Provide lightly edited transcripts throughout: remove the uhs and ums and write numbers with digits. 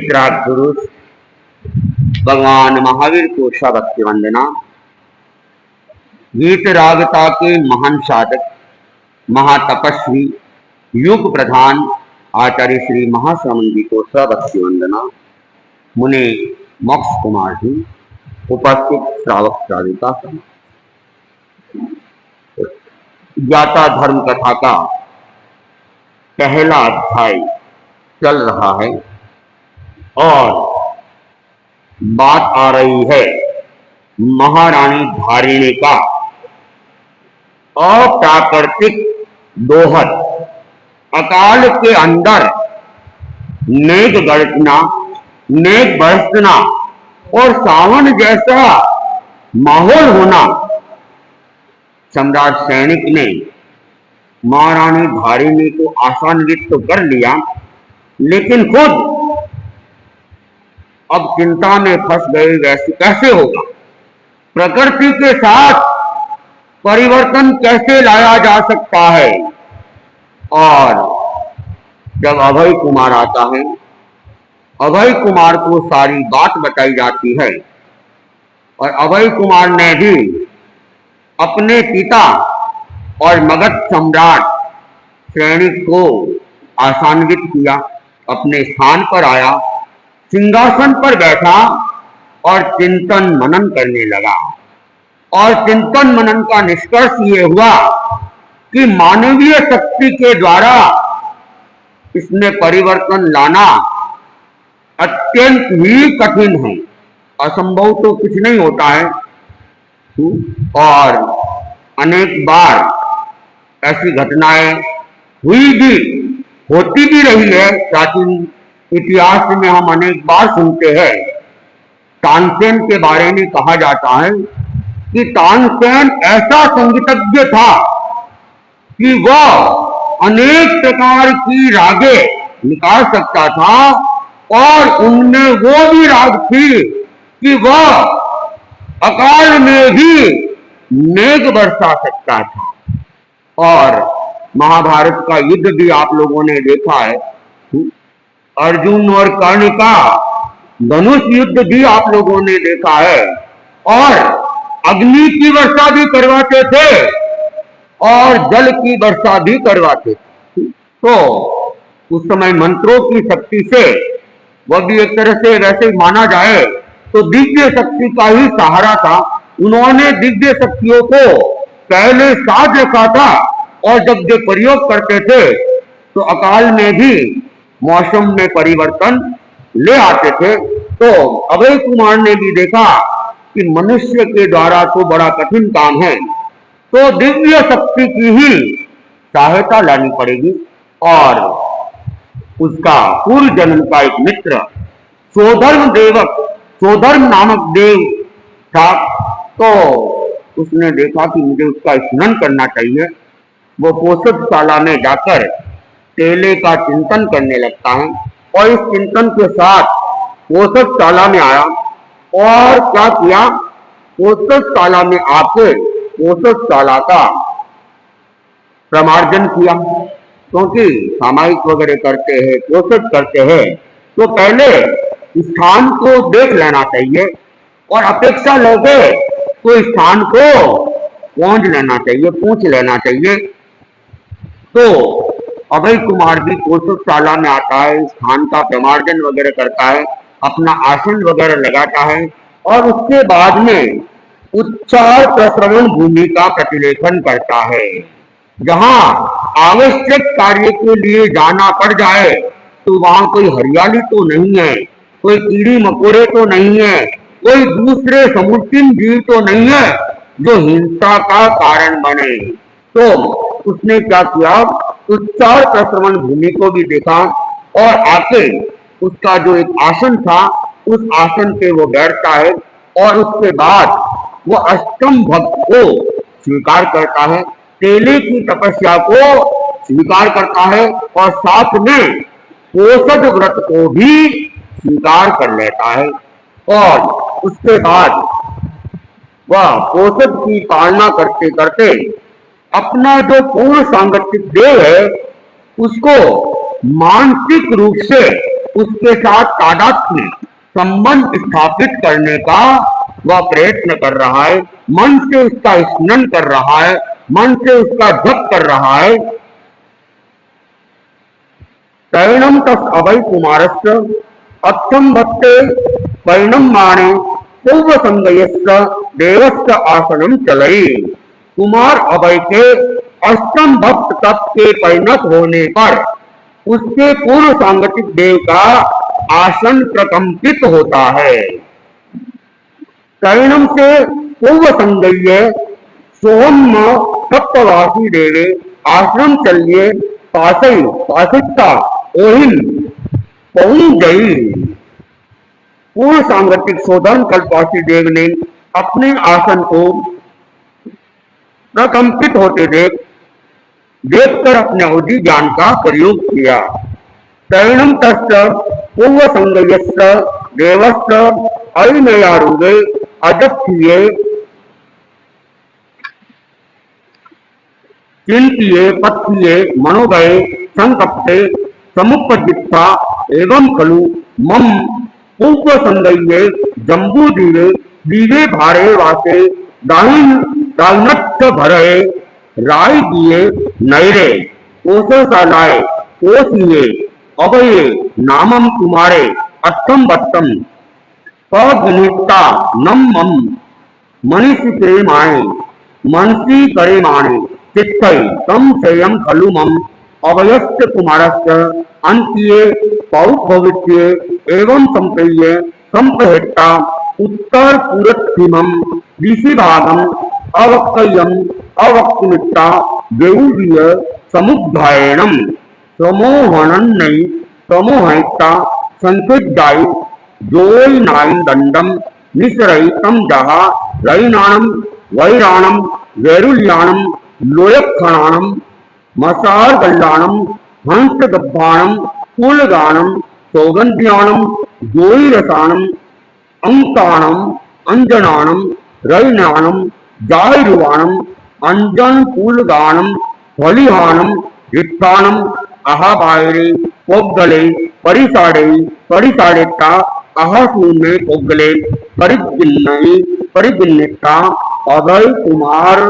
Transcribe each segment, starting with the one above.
वीतराग पुरुष भगवान महावीर को भक्ति वंदना। वीतरागता के महान साधक महातपस्वी युग प्रधान आचार्य श्री महाश्रमण जी को भक्ति वंदना। मुने मोक्ष कुमार जी, उपस्थित श्रावक श्राविका, ज्ञाता धर्म कथा का पहला अध्याय चल रहा है और बात आ रही है महारानी धारिणी का अप्राकृतिक दोहद। अकाल के अंदर मेघ गरजना, मेघ बरसना और सावन जैसा माहौल होना। सम्राट सैनिक ने महारानी धारिणी को आशान्वित तो कर लिया, लेकिन खुद अब चिंता में फंस गए। वैसे कैसे होगा? प्रकृति के साथ परिवर्तन कैसे लाया जा सकता है? और जब अभय कुमार आता है, अभय कुमार को सारी बात बताई जाती है और अभय कुमार ने भी अपने पिता और मगध सम्राट सैनिक को आशान्वित किया, अपने स्थान पर आया, सिंहासन पर बैठा और चिंतन मनन करने लगा। और चिंतन मनन का निष्कर्ष ये हुआ कि मानवीय शक्ति के द्वारा इसमें परिवर्तन लाना अत्यंत ही कठिन है। असंभव तो कुछ नहीं होता है। और अनेक बार ऐसी घटनाएं हुई भी, होती भी रही है। प्राचीन इतिहास में हम अनेक बार सुनते हैं। तानसेन के बारे में कहा जाता है कि तानसेन ऐसा संगीतज्ञ था कि वह अनेक प्रकार की रागे निकाल सकता था और उनमें वो भी राग थी कि वह अकाल में भी मेघ बरसा सकता था। और महाभारत का युद्ध भी आप लोगों ने देखा है। अर्जुन और कर्ण का धनुष युद्ध भी आप लोगों ने देखा है। और अग्नि की वर्षा भी करवाते थे और जल की वर्षा भी करवाते थे। तो उस समय मंत्रों की शक्ति से, वह भी एक तरह से वैसे माना जाए तो दिव्य शक्ति का ही सहारा था। उन्होंने दिव्य शक्तियों को पहले साध रखा था और जब वे प्रयोग करते थे तो अकाल में भी मौसम में परिवर्तन ले आते थे। तो अभय कुमार ने भी देखा कि मनुष्य के द्वारा तो बड़ा कठिन काम है, तो दिव्य शक्ति की ही सहायता लानी पड़ेगी। और उसका पूर्व जन्म का एक मित्र सोधर्म नामक देव था, तो उसने देखा कि मुझे उसका स्मरण करना चाहिए। वो पोषदशाला में जाकर तेले का चिंतन करने लगता है और इस चिंतन के साथ पोषदशाला में आया और क्या किया, पोषदशाला में आके पोषदशाला का प्रमार्जन किया। क्योंकि सामायिक वगैरह करते हैं, पोषद करते हैं, तो पहले स्थान को देख लेना चाहिए और अपेक्षा लोगे तो स्थान को पहुंच लेना चाहिए, पूछ लेना चाहिए। तो अभय कुमार भी पोषदशाला में आता है, स्थान का प्रमार्जन वगैरह करता है, अपना आसन वगैरह लगाता है और उसके बाद में उच्चार प्रश्रवण भूमि का प्रतिलेखन करता है। जहां आवश्यक कार्य के लिए जाना पड़ जाए तो वहां कोई हरियाली तो नहीं है, कोई कीड़ी मकोड़े तो नहीं है, कोई दूसरे समुद्री जीव तो नहीं है जो हिंसा का कारण बने। तो उसने क्या किया, उच्चार प्रश्रवण भूमि को भी देखा और आके उसका जो एक आसन था उस आसन पे वो बैठता है और उसके बाद वो अष्टम भक्त को स्वीकार करता है, तेले की तपस्या को स्वीकार करता है और साथ में पोषद व्रत को भी स्वीकार कर लेता है। और उसके बाद वह पोषद की पालना करते करते अपना जो पूर्ण सांगठिक देह है उसको मानसिक रूप से उसके साथ तादात्म्य संबंध स्थापित करने का वह प्रयत्न कर रहा है, मन से उसका स्मरण कर रहा है, मन से उसका जप कर रहा है। तैणम तस् अभय कुमारस्य अक्षम भक्ते पैणम माणे पूर्व संगयस्य देवस्य आसनम चलई। कुमार अभय के अष्टम भक्त तप के परिणत होने पर उसके पूर्व सांगतिक देव का आसन प्रकंपित होता है। तैणम से पूर्व संगय सोहम तत्ववासी देवे आश्रम चलिए पासई पासिकता ओहिन पहुंच गई। पूर्व सांगतिक शोधन कल्पवासी देव ने अपने आसन को प्रकंपित होते देखकर अपने अवधि ज्ञान का प्रयोग किया। तैणम तस्य पूर्व संगयस्य देवस्य अरिमेयारूगे अजप्तिये चिंतिये पत्तिये मनोगये संकप्ते समुपजित्ता एवं खलु मम पूर्व संगये जम्बू दीवे दीवे भारे वासे दाहिनत्य भरे राय दिए नैरे कोसे सालाए कोसिए अभये नामम कुमारे अष्टम बत्तम पगनिता नम मम मनीषी प्रेमाणे मनसी करे माणे चित्तई तम सेयम खलु मम अभयस्य कुमारस्य अंत्ये पौभवित्ये एवं संप्रिये संप्रहिता उत्तर पूरत्तिमं ऋषि भागम अवक्यम अवक्तमित्ता देवुर्य समुद्धायनम समोहनन्नै समोहिता संकेतदायी जोई नाइन दंडम निसरहितम जहा रैनानम वैराणम वैरुल्याणम लोयक्षणानम मसार गल्लानम हंस गब्बाणम कुलगानम सौगंध्यानम जोई रसानम अंकानम अंजनानम रैनानम जायरुवानम अंजन कुलगानम फलिहानम वित्तानम अहाबायरे पोगले परिसाड़े परिसाड़ेता अहासूने पोगले परिबिन्नई परिबिन्नेता अभय कुमार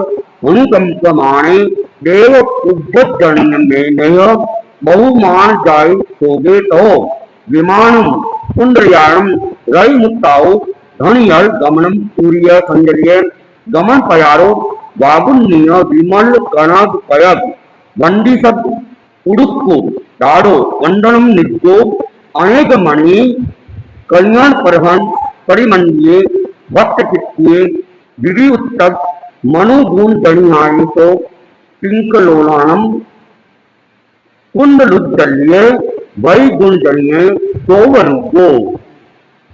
अनुकंपमाणे देव उद्भजन्य बहुमान जाय सोगे तो विमानम कुंडयाणम रई मुक्ताओ धनियल गमनम सूर्य संजय गमन पयारो वागुन्य विमल कणद पयग वंडी सब उड़ुक्कु दाड़ो वंदनम निजो अनेक मणि कल्याण परहन परिमंडिये भक्त चित्तिये विधि उत्तक मनुगुण दणियाय तो पिंकलोलानम कुंडलुद्दल्ये वै गुण जनिये सोवरुगो।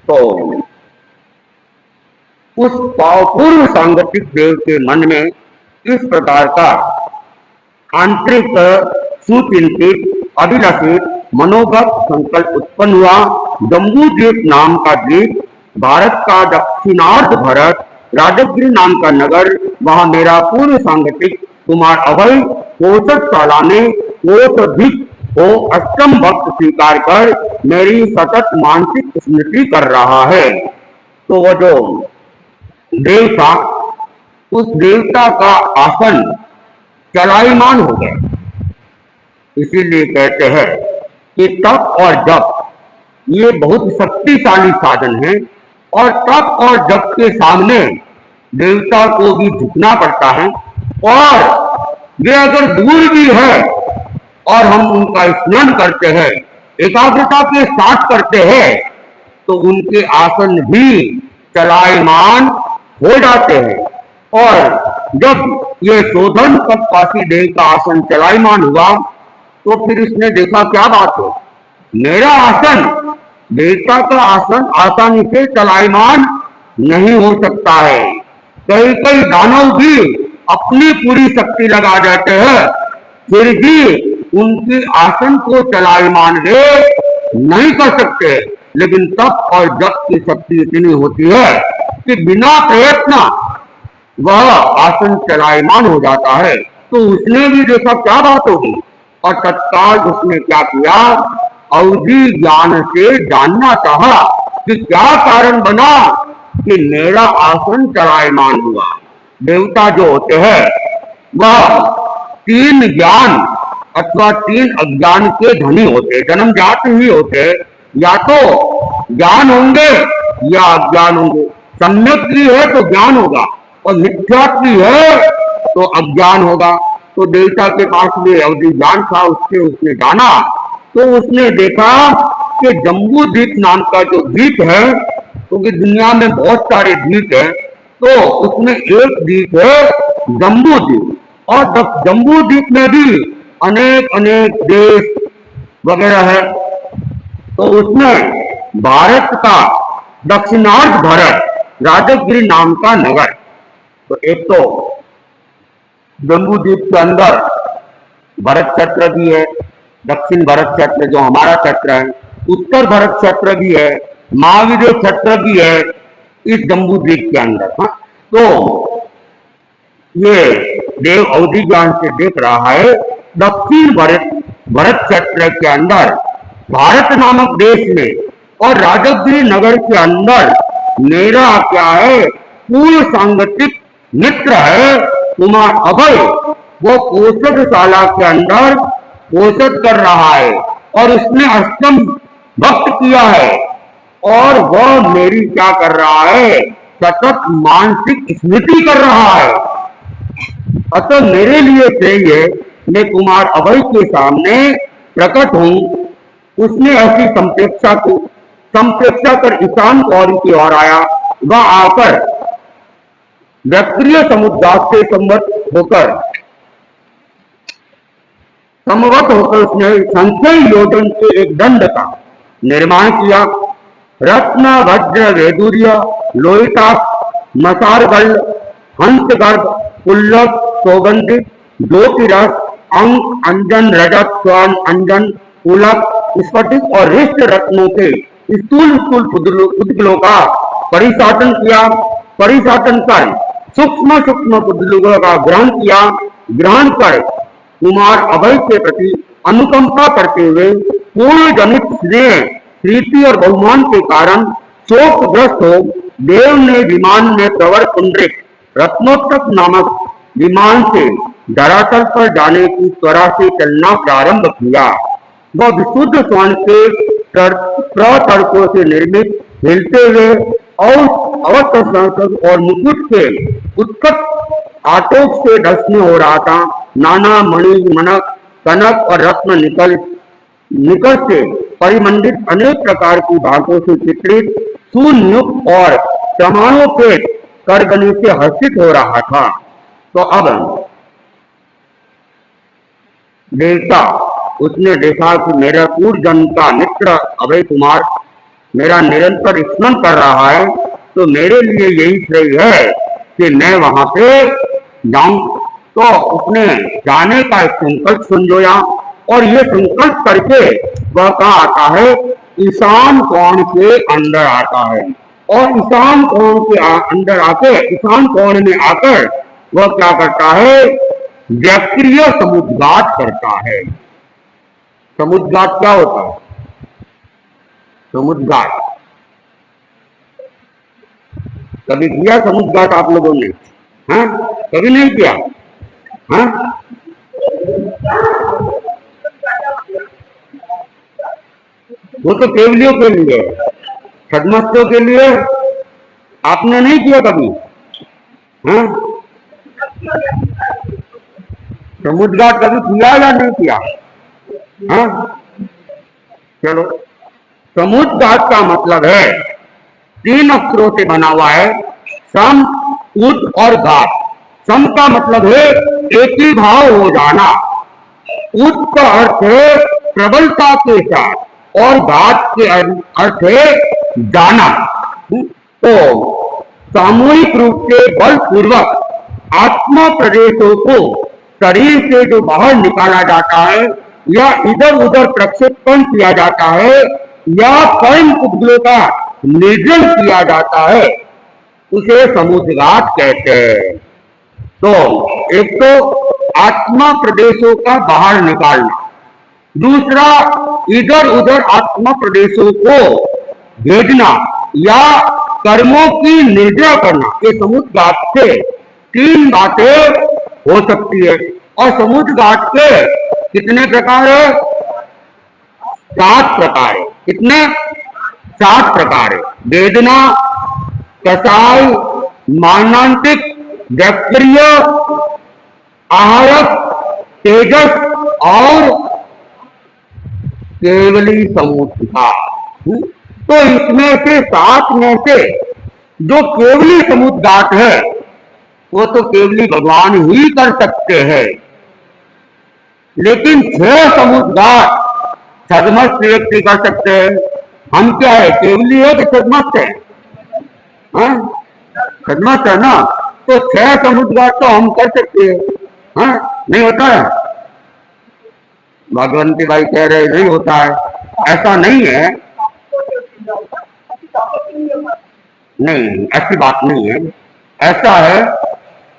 तो उस पूर्व सांगतिक देव के मन में इस प्रकार का आंतरिक सुचिंतित अभिलषित मनोगत संकल्प उत्पन्न हुआ। जम्बू द्वीप नाम का द्वीप भारत का दक्षिणार्ध भरत राजगिरी नाम का नगर, वहां मेरा पूर्व सांगतिक कुमार अभय कोशक सालाने कोषधिक को अष्टम भक्त स्वीकार कर मेरी सतत मानसिक स्मृति कर रहा है। तो वह जो देवता, उस देवता का आसन चलायमान हो गया। इसीलिए कहते हैं कि तप और जप ये बहुत शक्तिशाली साधन है, और तप और जप के सामने देवता को भी झुकना पड़ता है। और वे अगर दूर भी है और हम उनका स्मरण करते हैं, एकाग्रता के साथ करते हैं, तो उनके आसन भी चलायमान हो जाते हैं। और जब ये शोधन कपवासी देव का आसन चलायमान हुआ, तो फिर इसने देखा क्या बात है, मेरा आसन, देवता का आसन आसानी से चलायमान नहीं हो सकता है। कई कई दानव भी अपनी पूरी शक्ति लगा देते हैं, फिर भी उनके आसन को चलायमान वे नहीं कर सकते। लेकिन तप और जप की शक्ति इतनी होती है कि बिना प्रयत्न वह आसन चलायमान हो जाता है। तो उसने भी देखा क्या बात होगी, और तत्काल उसने क्या किया, अवधि ज्ञान से जानना चाहा कि क्या कारण बना कि मेरा आसन चलायमान हुआ। देवता जो होते हैं वह तीन ज्ञान अथवा तीन अज्ञान के धनी होते, जन्मजात ही होते। या तो ज्ञान होंगे या अज्ञान होंगे। सम्यक की है तो ज्ञान होगा और मिथ्या की है तो अज्ञान होगा। तो देवता के पास में अवधि ज्ञान था, उसने जाना तो उसने देखा कि जम्बू द्वीप नाम का जो द्वीप है, क्योंकि दुनिया में बहुत सारे द्वीप हैं, तो उसमें एक द्वीप है जम्बू द्वीप। और जम्बू द्वीप में भी अनेक अनेक देश वगैरह है। तो उसमें भारत का दक्षिणार्ध भारत राजगिरी नाम का नगर, तो एक तो जम्बू द्वीप के अंदर भरत क्षेत्र भी है, दक्षिण भरत क्षेत्र जो हमारा क्षेत्र है, उत्तर भरत क्षेत्र भी है, महावीर क्षेत्र भी है इस जम्बू द्वीप के अंदर। हाँ, तो ये देव अवधि ज्ञान से देख रहा है दक्षिण भरत क्षेत्र के अंदर भारत नामक देश में और राजगिरी नगर के अंदर मेरा क्या है पूर्व सांगतिक मित्र है कुमार अभय, वो पोषकशाला के अंदर पोषक कर रहा है और उसने अष्टम भक्त किया है और वह मेरी क्या कर रहा है सतत मानसिक स्मृति कर रहा है। अतः मेरे लिए चाहिए मैं कुमार अभय के सामने प्रकट हूं। उसने ऐसी संप्रेक्षा कर ईशान कौरी की ओर आया। वह आकर व्यक्तिय समुद्रात से समवत होकर उसने संशय योजन के एक दंड का निर्माण किया। रत्न वज्र वैदूर्य लोहिताक्ष मसारगल हंसगर्भ पुल्लक सौगंधिक ज्योतिरस अंक अंजन रजत स्वर्ण अंजन पुलक स्फटिक और रिष्ट रत्नों के स्थूल स्थूल पुतलों का परिसाटन किया। परिसाटन कर सूक्ष्म सूक्ष्म पुतलों का ग्रहण किया। ग्रहण कर कुमार अभय के प्रति अनुकंपा करते हुए पूर्ण जनित स्नेह प्रीति और बहुमान के कारण शोकग्रस्त हो देव ने विमान में प्रवर पुंडरिक रत्नोत्तक नामक विमान से धरातल पर जाने की त्वरा से चलना प्रारंभ किया। वह विशुद्ध स्वर्ण के प्रतड़कों से निर्मित हिलते हुए और अवस्त्र और मुकुट के उत्कट आटोक से ढसने हो रहा था। नाना मणि मनक कनक और रत्न निकल से परिमंडित अनेक प्रकार की भागों से चित्रित सुनियुक्त और प्रमाणोपेट करगने से हर्षित हो रहा था। तो अब देवता उसने देखा कि मेरा पूर्व जन्म का मित्र अभय कुमार मेरा निरंतर स्मरण कर रहा है, तो मेरे लिए यही सही है कि मैं वहां पे जाऊं। तो उसने जाने का एक संकल्प संजोया और ये संकल्प करके वह कहाँ आता है ईशान कोण के अंदर आता है। और ईशान कोण के अंदर आके ईशान कोण में आकर वह क्या करता है व्यक्रिय समुद्घात करता है। समुद्घात क्या होता है? समुद्घात कभी किया? समुद्घात आप लोगों ने? हाँ, कभी नहीं किया? हाँ, वो तो केवलियों के लिए, सदमस्तों के लिए। आपने नहीं किया कभी? हाँ, समुद्घात कभी किया या नहीं किया? हाँ, चलो, समुद्घात का मतलब है 3 अक्षरों से बना हुआ है सम उद और घात। सम का मतलब है एक ही भाव हो जाना, उद का अर्थ है प्रबलता के साथ और घात के अर्थ है जाना। तो सामूहिक रूप से बलपूर्वक आत्मा प्रदेशों को शरीर से जो बाहर निकाला जाता है या इधर उधर प्रक्षेपण किया जाता है या स्वयं पुतलों का निर्जन किया जाता है उसे समुद्घात कहते हैं। तो एक तो आत्मा प्रदेशों का बाहर निकालना, दूसरा इधर उधर आत्मा प्रदेशों को भेजना या कर्मों की निर्जरा करना, ये समुद्घात से तीन बातें हो सकती है। और समुद्घात के कितने प्रकार है? 7 प्रकार है। कितने? 7 प्रकार है। वेदना, कसाय, मारणांतिक, वैक्रिय, आहारक, तेजस और केवली समुद्घात। तो इसमें से 7 में से जो केवली समुद्घात है वो तो केवली भगवान ही कर सकते हैं, लेकिन 6 समुद्घात सदमस्त व्यक्ति कर सकते हैं। हम क्या है, केवली है कि सदमस्त है? सदमस्त है ना, तो 6 समुद्घात तो हम कर सकते हैं। नहीं होता है? भगवंती भाई कह रहे नहीं होता है, ऐसा नहीं है। नहीं, ऐसी बात नहीं है। ऐसा है,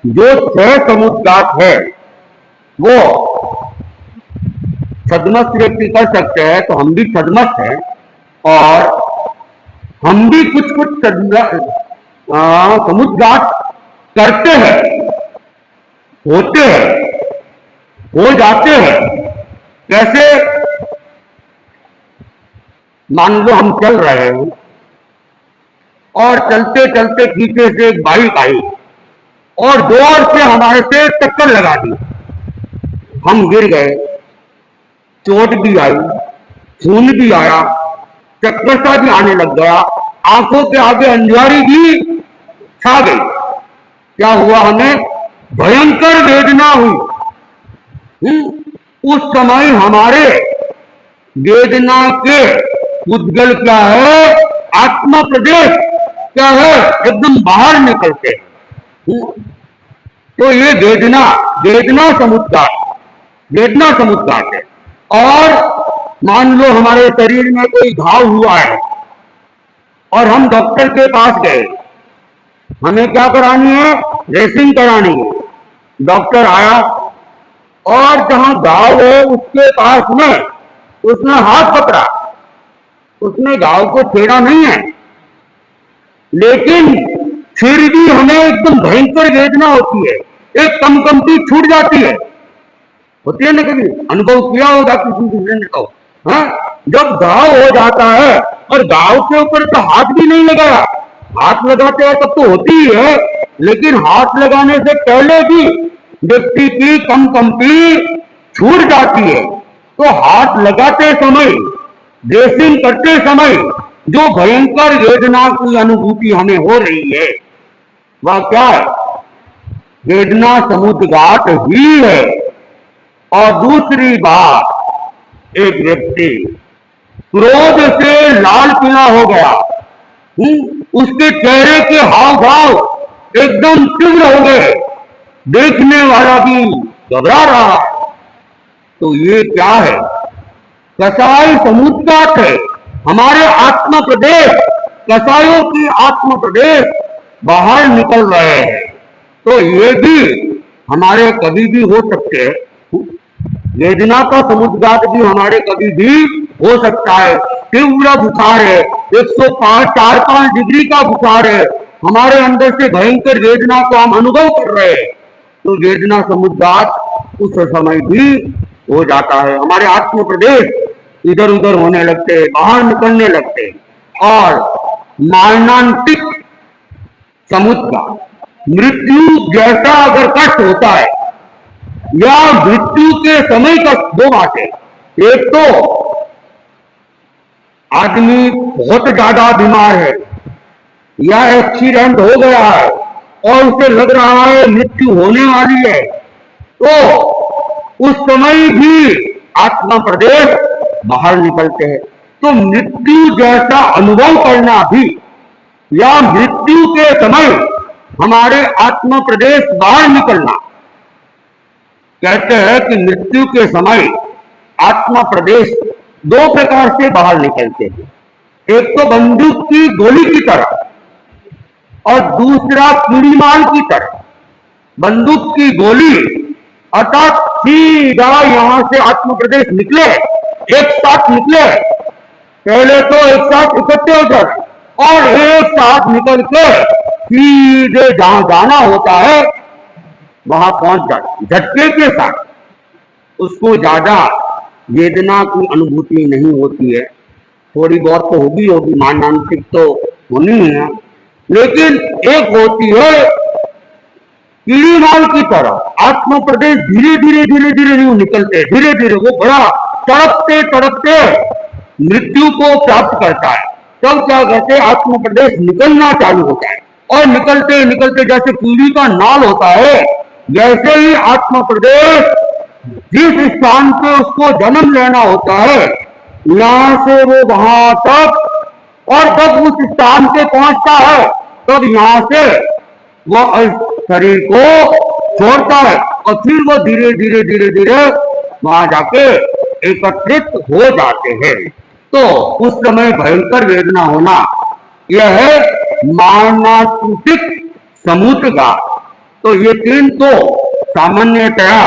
जो 6 समुद्घात है वो सदमस्त व्यक्ति कर सकते हैं, तो हम भी सदमस्त हैं और हम भी कुछ कुछ समुद्घात करते हैं, होते हैं, हो जाते हैं। कैसे? मान लो हम चल रहे हैं और चलते चलते पीछे से एक बाइक आई और जोर से हमारे से टक्कर लगा दी, हम गिर गए, चोट भी आई, खून भी आया, चक्कर सा भी आने लग गया, आंखों के आगे अंधियारी भी छा गई। क्या हुआ? हमें भयंकर वेदना हुई। उस समय हमारे वेदना के उद्गल क्या है? आत्मा प्रदेश क्या है? एकदम बाहर निकलते। तो ये वेदना, वेदना समुद्घात है। और मान लो हमारे शरीर में कोई घाव हुआ है और हम डॉक्टर के पास गए, हमें क्या करानी है? ड्रेसिंग करानी है। डॉक्टर आया और जहां घाव है उसके पास में उसने हाथ पकड़ा, उसने घाव को छेड़ा नहीं है, लेकिन फिर भी हमें एकदम भयंकर वेदना होती है, एक कंपी छूट जाती है। होती है ना? कभी अनुभव किया होगा किसी दूसरे ने तो। जब घाव हो जाता है और घाव के ऊपर तो हाथ भी नहीं लगाया, हाथ लगाते हैं तब तो होती ही है, लेकिन हाथ लगाने से पहले भी व्यक्ति की कंपी छूट जाती है। तो हाथ लगाते समय, ड्रेसिंग करते समय जो भयंकर वेदना की अनुभूति हमें हो रही है वह क्या है? वेदना समुद्घात ही है। और दूसरी बात, एक व्यक्ति क्रोध से लाल पीला हो गया, उसके चेहरे के हाव भाव एकदम तीव्र हो गए, देखने वाला भी घबरा रहा। तो ये क्या है? कसाई समुद्घात है। हमारे आत्मा प्रदेश, कसायों की आत्मा प्रदेश बाहर निकल रहे हैं। तो ये भी हमारे कभी भी हो सकते हैं। वेदना का समुद्घात भी हमारे कभी भी हो सकता है। तीव्र बुखार है, 105-4-5 डिग्री का बुखार है, हमारे अंदर से भयंकर वेदना को हम अनुभव कर रहे हैं, तो वेदना समुद्घात उस समय भी हो जाता है। हमारे आत्म प्रदेश इधर उधर होने लगते हैं, बाहर निकलने लगते हैं। और मारणांतिक समुद्घात, मृत्यु जैसा अगर कष्ट होता है या मृत्यु के समय का, 2 बातें, एक तो आदमी बहुत ज्यादा बीमार है या एक्सीडेंट हो गया है और उसे लग रहा है मृत्यु होने वाली है, तो उस समय भी आत्मा प्रदेश बाहर निकलते हैं। तो मृत्यु जैसा अनुभव करना भी या मृत्यु के समय हमारे आत्मा प्रदेश बाहर निकलना, कहते हैं कि मृत्यु के समय आत्मा प्रदेश 2 प्रकार से बाहर निकलते हैं। एक तो बंदूक की गोली की तरह और दूसरा कीड़ीमार की तरह। बंदूक की गोली अर्थात सीधा यहां से आत्म प्रदेश निकले एक साथ निकले, पहले तो एक साथ इकट्ठे हो जाए और एक साथ निकल के सीधे जहां जाना होता है वहां पहुंच जाते झटके के साथ। उसको ज्यादा वेदना की अनुभूति नहीं होती है, थोड़ी बहुत तो होगी होगी, मानसिक तो होनी है, लेकिन एक होती है कीड़ीमाल की तरह आत्म प्रदेश धीरे धीरे धीरे धीरे नहीं निकलते, धीरे धीरे वो बड़ा तड़पते तड़पते मृत्यु को प्राप्त करता है। तब क्या करते आत्म प्रदेश निकलना चालू होता है और निकलते निकलते जैसे कीड़ी का नाल होता है वैसे ही आत्म प्रदेश जिस स्थान पे उसको जन्म लेना होता है यहां से वो वहां तक, और जब उस स्थान पे पहुंचता है तब यहां से वो शरीर को छोड़ता है और फिर वो धीरे धीरे धीरे धीरे वहां जाके एकत्रित हो जाते हैं। तो उस समय भयंकर वेदना होना यह है मानसिक समुद्रघात। तो ये तीन तो सामान्यतया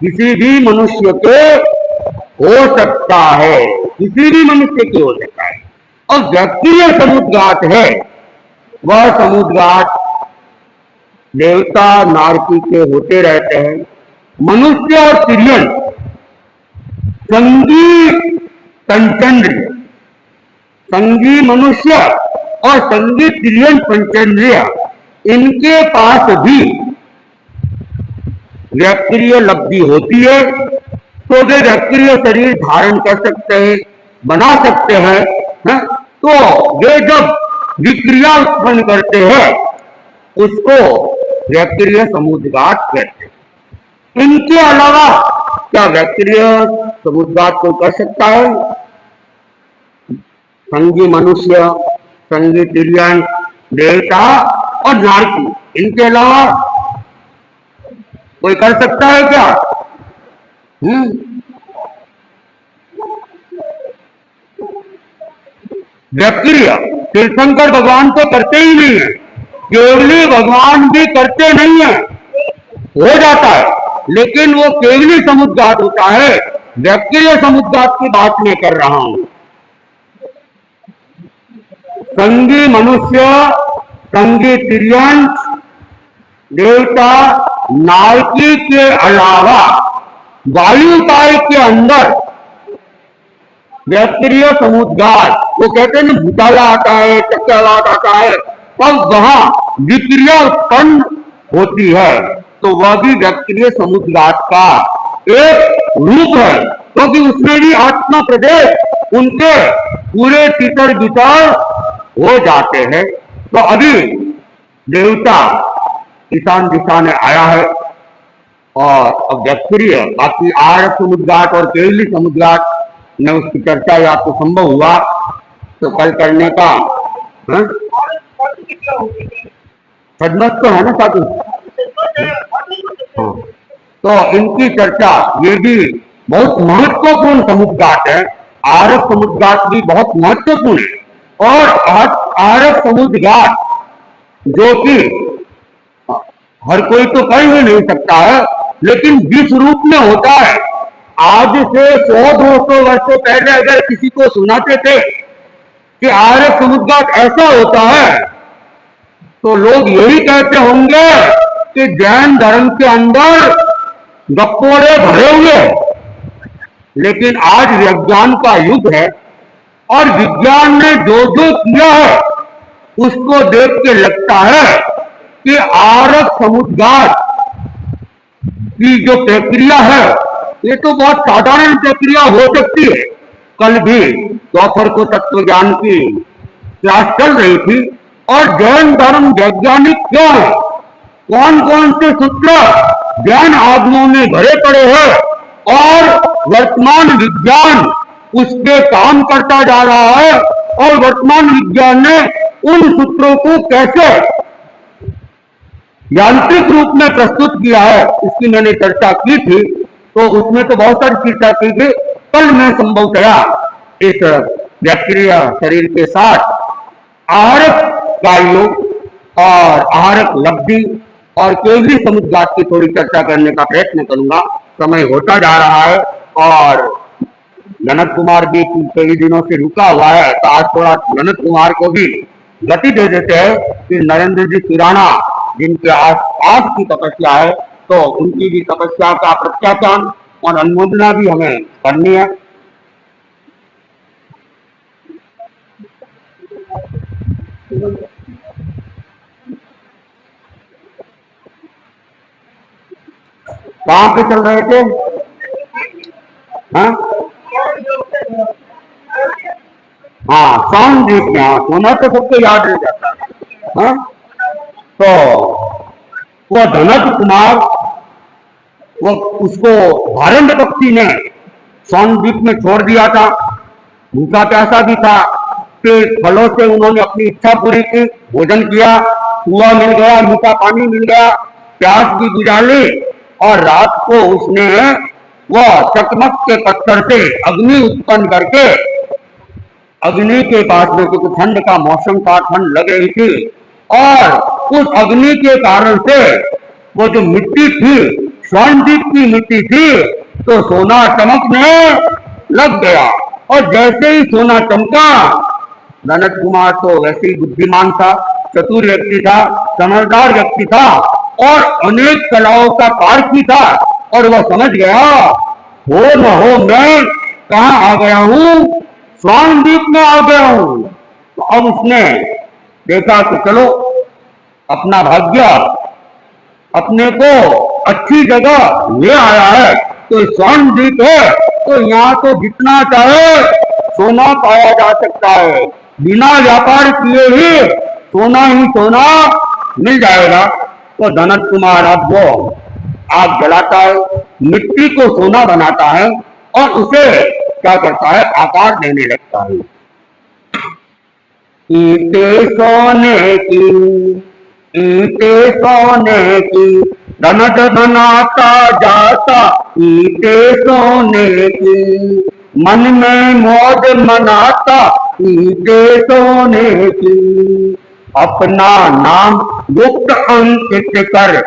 किसी भी मनुष्य के हो सकता है, किसी भी मनुष्य के हो सकता है। और व्यक्तिगत समुद्रघात है वह समुद्रघात देवता नारकी के होते रहते हैं। मनुष्य और तिर्यन संगी पंचेंद्रिय, संगी मनुष्य और संगी तिर्यन पंचेंद्रिय इनके पास भी व्यक्तिय लब्धि होती है तो वे व्यक्तिय शरीर धारण कर सकते हैं, बना सकते हैं, है? तो वे जब विक्रिया उत्पन्न करते हैं उसको व्यक्तिय समुद्रघात कहते हैं। इनके अलावा क्या व्यक्तिय समुद्रघात कोई कर सकता है? संगी मनुष्य, संगी तिर्यन, देवता और नारकी, इनके अलावा कोई कर सकता है क्या? व्यक्तिय तीर्थंकर भगवान तो करते ही नहीं है, केवली भगवान भी करते नहीं है, हो जाता है, लेकिन वो केवली समुद्रघात होता है। व्यक्तिय समुद्रघात की बात मैं कर रहा हूं। संगी मनुष्य, संगी तिर्यन, देवता, नारकी के अलावा वायुकाय के अंदर व्यक्तिय समुद्रघात, वो कहते हैं ना भूताला आता है, चक्रवात आता है, तब वहां विक्रिया उत्पन्न होती है, तो वह भी व्यक्तिय समुद्रघात का एक रूप है, क्योंकि तो उसमें भी आत्मा प्रदेश उनके पूरे तितर बितर हो जाते हैं। तो अभी देवता ईशान दिशा में आया है और अब व्यक्तिय बाकी आर्य समुद्रघात और केवली समुद्रघात में उसकी चर्चा या आपको संभव हुआ तो कल करने का खदमत तो है ना साथी। हाँ, तो इनकी चर्चा ये भी बहुत महत्वपूर्ण समुद्रघात है। आर्य समुद्रघात भी बहुत महत्वपूर्ण है और आर्य समुद्रघात जो कि हर कोई तो कर ही नहीं सकता है, लेकिन जिस रूप में होता है आज से 100-200 वर्षों पहले अगर किसी को सुनाते थे कि आर्य समुद्रघात ऐसा होता है तो लोग यही कहते होंगे कि जैन धर्म के अंदर गप्पोड़े भरे हुए। लेकिन आज विज्ञान का युग है और विज्ञान ने जो जो किया है उसको देख के लगता है कि आर्य समुद्रघात की जो प्रक्रिया है ये तो बहुत साधारण प्रक्रिया हो सकती है। कल भी दोपहर को तत्व ज्ञान की क्लास चल रही थी और जैन धर्म वैज्ञानिक क्यों है, कौन कौन से सूत्र ज्ञान आगमों में भरे पड़े हैं और वर्तमान विज्ञान उस पे काम करता जा रहा है और वर्तमान विज्ञान ने उन सूत्रों को कैसे यांत्रिक रूप में प्रस्तुत किया है इसकी मैंने चर्चा की थी। तो उसमें तो बहुत सारी चर्चा की थी। कल मैं संभवतया इस व्यक्तिय शरीर के साथ आहारक का योग और आहारक लब्धि और केवली समुद्रघात की थोड़ी चर्चा करने का प्रयत्न करूंगा। समय होता जा रहा है और जनक कुमार भी कई दिनों से रुका हुआ है, तो आज थोड़ा जनक कुमार को भी गति दे देते हैं कि नरेंद्र जी सुराणा जिनके आस की तपस्या है, तो उनकी भी तपस्या का प्रत्याख्यान और अनुमोदना भी हमें करनी है। कहाँ पे चल रहे थे? हाँ हाँ, द्वीप में। हाँ, सोना तो सबको याद रह जाता है। हाँ, तो वह धनत कुमार, वो उसको भारत पक्षी ने द्वीप में छोड़ दिया था। भूखा प्यासा भी था, फिर फलों से उन्होंने अपनी इच्छा पूरी की, भोजन किया, कुआ मिल गया, मीठा पानी मिल गया, प्यास भी बुझा ली, और रात को उसने वह चकमक के पत्थर से अग्नि उत्पन्न करके, अग्नि के पास में, क्योंकि ठंड का मौसम था, ठंड लग रही थी, और उस अग्नि के कारण से वो जो मिट्टी थी, स्वर्णद्वीप की मिट्टी थी, तो सोना चमकने लग गया। और जैसे ही सोना चमका, जनक कुमार तो वैसे ही बुद्धिमान था, चतुर व्यक्ति था, समझदार व्यक्ति था, और अनेक कलाओं का पारखी था, और वह समझ गया हो न हो मैं कहाँ आ गया हूँ, स्वर्णद्वीप में आ गया हूँ। तो अब उसने देखा कि चलो अपना भाग्य अपने को अच्छी जगह ले आया है, तो स्वर्णद्वीप है, तो यहाँ तो जितना चाहे सोना पाया जा सकता है, बिना व्यापार किए ही सोना ही सोना मिल जाएगा। तो जनक कुमार अब वो आग जलाता है, मिट्टी को सोना बनाता है, और उसे क्या करता है, आकार देने लगता है। ईटे सोने की, ईटे सोने की, धनट बनाता जाता, ईटे सोने की, मन में मौज मनाता, ईटे सोने की, अपना नाम गुप्त अंकित कर,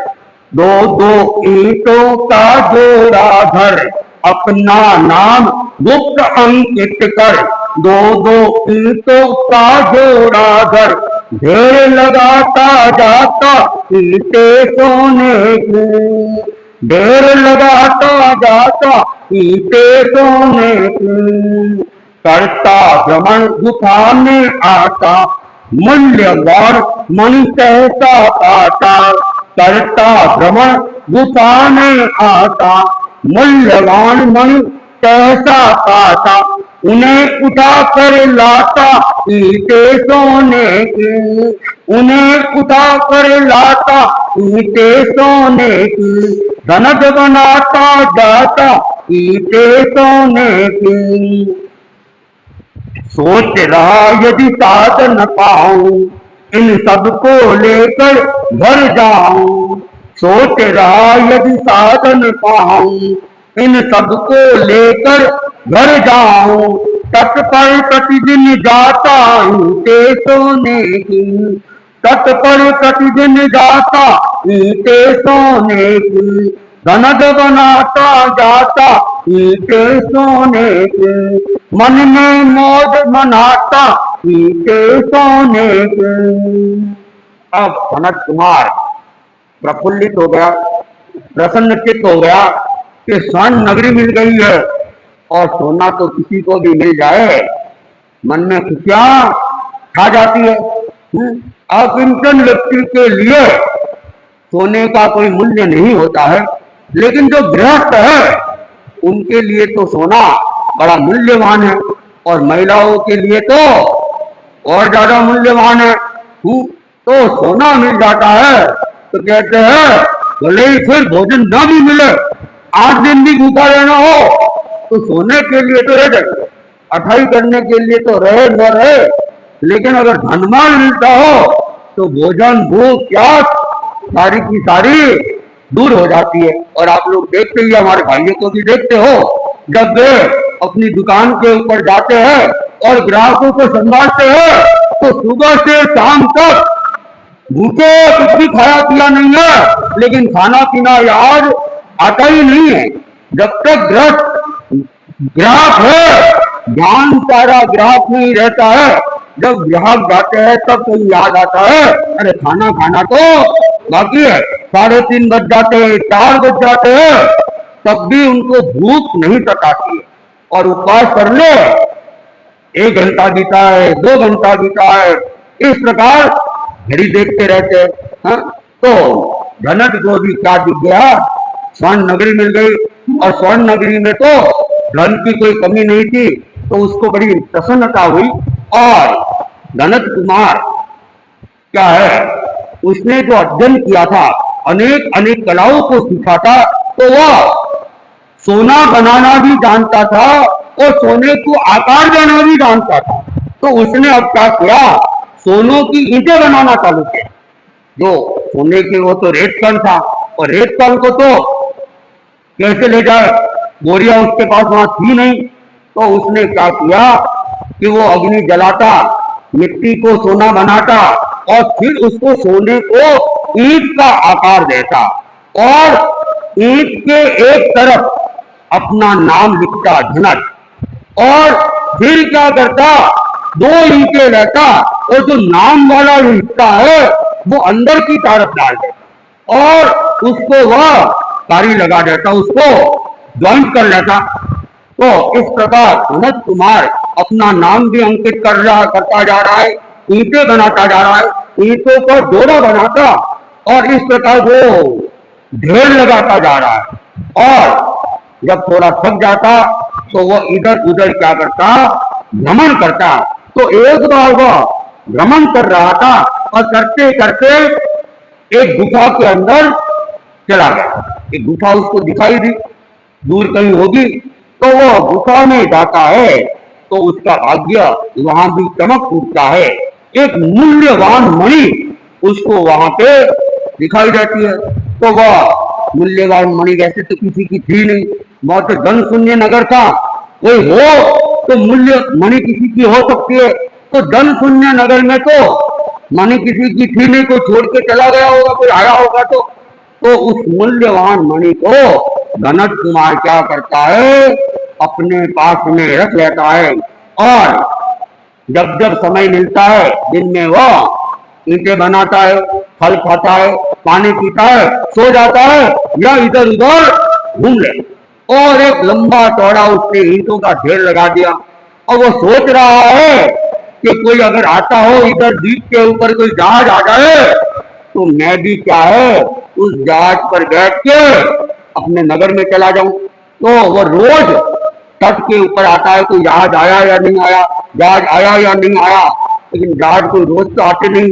दो दो ईंटों का जोड़ा धर, अपना नाम गुप्त अंकित कर, दो दो ईंटों का जोड़ा धर, ढेर लगाता जाता ईंटे सोने की, ढेर लगाता जाता ईंटे सोने की, करता भ्रमण गुफा में आता, मूल्यवान मणि कहता पाता, करता भ्रमण गुफा में आता, मूल्यवान मणि कहता पाता, उन्हें उठा कर लाता ईंटे सोने की, उन्हें उठा कर लाता ईंटे सोने की, धनक बनाता जाता ईंटे सोने की। सोच रहा यदि साथ न पाऊं, इन सबको लेकर घर जाऊं, सोच रहा यदि साथ न पाऊं, इन सबको लेकर घर जाऊं, तट पर प्रतिदिन जाता ईंटे सोने की, तट पर प्रतिदिन जाता ईंटे सोने की, धनक बनाता जाता ईंटे सोने की, मन में मौज मनाता ईंटे सोने की। अब जनक कुमार प्रफुल्लित हो गया, प्रसन्नचित्त हो गया कि स्वर्ण नगरी मिल गई है, और सोना तो किसी को भी मिल जाए मन में खुशियां खा जाती है। अकिंचन व्यक्ति के लिए सोने का कोई मूल्य नहीं होता है, लेकिन जो गृहस्थ है उनके लिए तो सोना बड़ा मूल्यवान है, और महिलाओं के लिए तो और ज्यादा मूल्यवान है। तो सोना मिल जाता है तो कहते हैं भले ही फिर भोजन न भी मिले, 8 दिन भी भूखा रहना हो, तो सोने के लिए तो रह जाए, अठाई करने के लिए तो रहे न रहे, लेकिन अगर धनमान मिलता हो तो भोजन भूख प्यास सारी की सारी दूर हो जाती है। और आप लोग देखते ही, हमारे भाइयों को भी देखते हो, जब वे अपनी दुकान के ऊपर जाते हैं और ग्राहकों को संभालते हैं, तो सुबह से शाम तक भूखे कुछ भी खाया पिया नहीं है, लेकिन खाना पीना याद आता ही नहीं है। जब तक ग्रस्त ग्राहक है, ध्यान सारा ग्राहक में ही रहता है। जब ग्राहक जाते हैं तब तो याद आता है, अरे खाना खाना तो बाकी है। 3:30 बज जाते हैं, 4 बज जाते हैं, तब भी उनको भूख नहीं सताती है। और उपवास कर ले, 1 घंटा बीता है, 2 घंटा बीता है, इस प्रकार घड़ी देखते रहते हैं। हाँ? तो धनक को भी क्या दिख गया, स्वर्ण नगरी मिल गई। और स्वर्ण नगरी में तो धन की कोई कमी नहीं थी, तो उसको बड़ी प्रसन्नता हुई। और धनक कुमार क्या है, उसने जो अध्ययन किया था, अनेक अनेक कलाओं को सीखा था, तो वह सोना बनाना भी जानता था और सोने को आकार देना भी जानता था। तो उसने अब क्या किया, सोनों की ईंटें बनाना चालू किया। जो सोने के वो तो रेत कण था, और रेत कण को तो कैसे ले जाए, बोरिया उसके पास वहां थी नहीं। तो उसने क्या किया कि वो अग्नि जलाता, मिट्टी को सोना बनाता, और फिर उसको सोने को ईंट का आकार देता, और ईंट के एक तरफ अपना नाम लिखता धनक, और फिर क्या करता, 2 ईंटें लेता और जो नाम वाला हिस्सा है वो अंदर की तरफ डाल देता, और उसको वह कारी लगा देता, उसको ज्वाइंट कर लेता। तो इस प्रकार धनक कुमार अपना नाम भी अंकित करता जा रहा है, ईंटें बनाता जा रहा है, ईंटों को जोड़ा बनाता, और इस प्रकार वो ढेर लगाता जा रहा है। और जब थोड़ा थक जाता तो वो इधर उधर क्या करता, भ्रमण करता। तो एक बार वह भ्रमण कर रहा था, और करते करते एक गुफा के अंदर चला गया। एक गुफा उसको दिखाई दी, दूर कहीं होगी, तो वो गुफा में जाता है, तो उसका भाग्य वहां भी चमक उठता है। एक मूल्यवान मणि उसको वहां पे दिखाई देती है। तो वह मूल्यवान मणि वैसे तो किसी की थी नहीं, बहुत धन शून्य नगर था, कोई हो तो मूल्य मणि किसी की हो सकती है। तो धन शून्य नगर में तो मणि किसी की थी नहीं, कोई छोड़ के चला गया होगा, कोई आया होगा। तो उस मूल्यवान मणि को धनक कुमार क्या करता है, अपने पास में रख लेता है, और जब जब समय मिलता है दिन में वह ईंटें बनाता है, फल खाता है, पानी पीता है, सो जाता है, या इधर उधर घूम ले। और एक लंबा चौड़ा उसने ईंटों का ढेर लगा दिया, और वो सोच रहा है कि कोई अगर आता हो इधर द्वीप के ऊपर, कोई जहाज आ जाए, तो मैं भी क्या है उस जहाज पर बैठ के अपने नगर में चला जाऊं। तो वो रोज तट के ऊपर आता है, कोई जहाज आया या नहीं आया, जहाज आया या नहीं आया। लेकिन जहाज कोई रोज तो आते नहीं,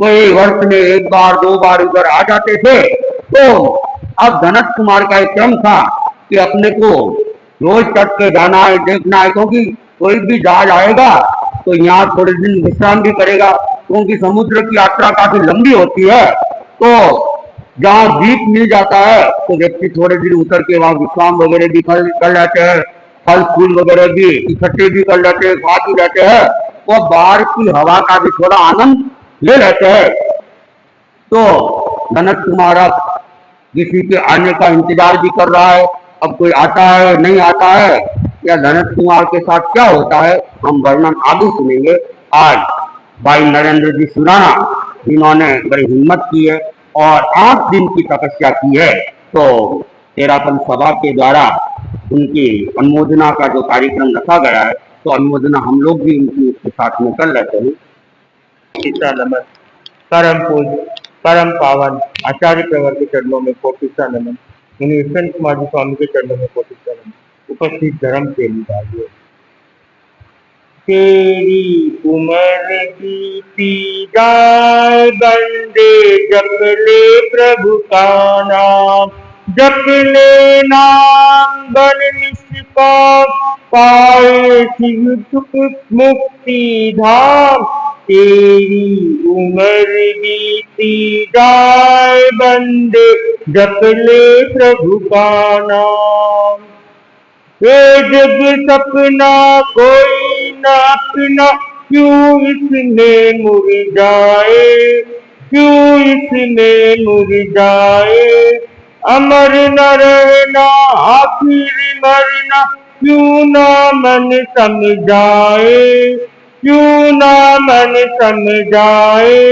कोई वर्ष में 1 बार 2 बार उधर आ जाते थे। तो अब धनक कुमार का एक क्रम था कि अपने को रोज तट पे जाना है, देखना है, क्योंकि कोई भी जहाज आएगा तो यहाँ थोड़े दिन विश्राम भी करेगा, क्योंकि समुद्र की यात्रा काफी लंबी होती है। तो जहाँ द्वीप मिल जाता है तो व्यक्ति थोड़े दिन उतर के वहां विश्राम वगैरह भी कर लेते हैं, फल फूल वगैरह भी इकट्ठे भी कर लेते हैं, खा भी लेते हैं, और बाहर की हवा का भी थोड़ा आनंद ले लेते हैं। तो धनक कुमार अब किसी के आने का इंतजार भी कर रहा है, अब कोई आता है नहीं आता है, या धनक कुमार के साथ क्या होता है, हम वर्णन आगे सुनेंगे। आज भाई नरेंद्र जी सुराना, इन्होंने बड़ी हिम्मत की है और 8 दिन की तपस्या की है। तो तेरापन सभा के द्वारा उनकी अनुमोदना का जो कार्यक्रम रखा गया है, तो अनुमोदना हम लोग भी उनकी उसके साथ में कर लेते हैं। नमन। परम पूज्य परम पावन आचार्य प्रवर के चरणों में कोटिसा नमन। मुनि विष्णु कुमार जी स्वामी के चरणों में कोटिसा नमन। उपस्थित धर्म के लिए तेरी उम्र बीती जाए बंदे, जप ले प्रभु का नाम, जप ले नाम बन निष्पाप, पाए शिव सुख मुक्ति धाम। तेरी उम्र बीती जाए बंदे, जप ले प्रभु का नाम। ये जग सपना कोई न अपना, क्यों इसमें मुरझाए, क्यों इसमें मुरझाए। अमर न रहना आखिर मरना, क्यों ना मन समझाए, क्यों ना मन समझाए,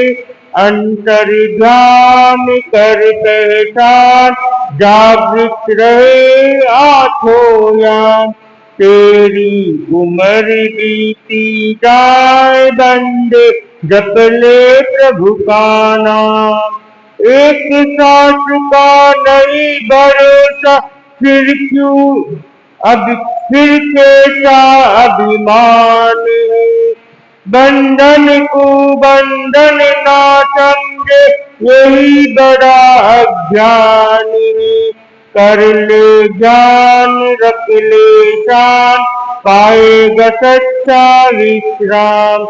अंतर ध्यान कर पहचान, जागृत रहे आँखों यान। तेरी उम्र बीती जाए बंदे, जप ले प्रभु का नाम। एक सांस का नहीं भरोसा, फिर क्यों अब फिर कैसा अभिमान है। बंधन को बंधन ना समझे, यही बड़ा अज्ञान है। कर ले ज्ञान रख ले शान, पाएगा सच्चा विश्राम।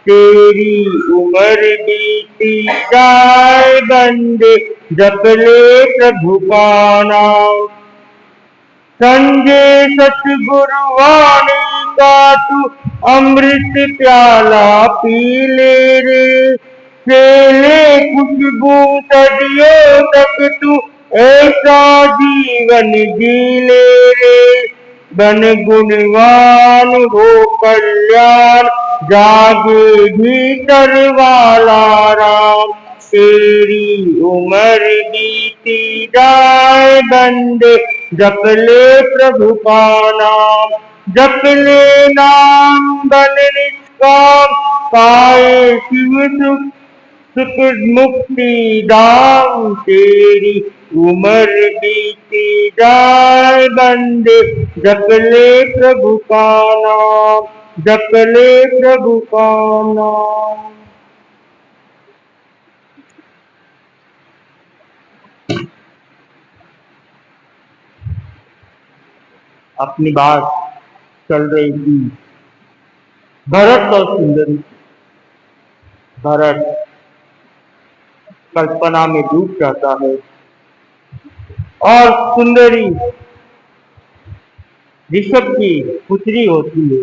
तेरी उम्र बीती जाए बंदे, जप ले प्रभु का नाम। संजय सतगुरु वाणी का तू अमृत प्याला पी ले रे, खेले खुशबू सदियों तक तू ऐसा जीवन जी ले रे। बन गुणवान हो कल्याण, जागे भीतर वाला राम। तेरी उम्र बीती जाए बंदे, जप ले प्रभु का नाम। जप ले नाम बन निष्काम, पाए शिव सुख सुख मुक्ति धाम। तेरी उम्र बीती जाए बंदे, जप ले प्रभु का नाम, जप ले प्रभु का नाम। अपनी बात चल रही थी भरत और सुंदरी। भरत कल्पना में डूब जाता है और सुंदरी ऋषभ की पुत्री होती है।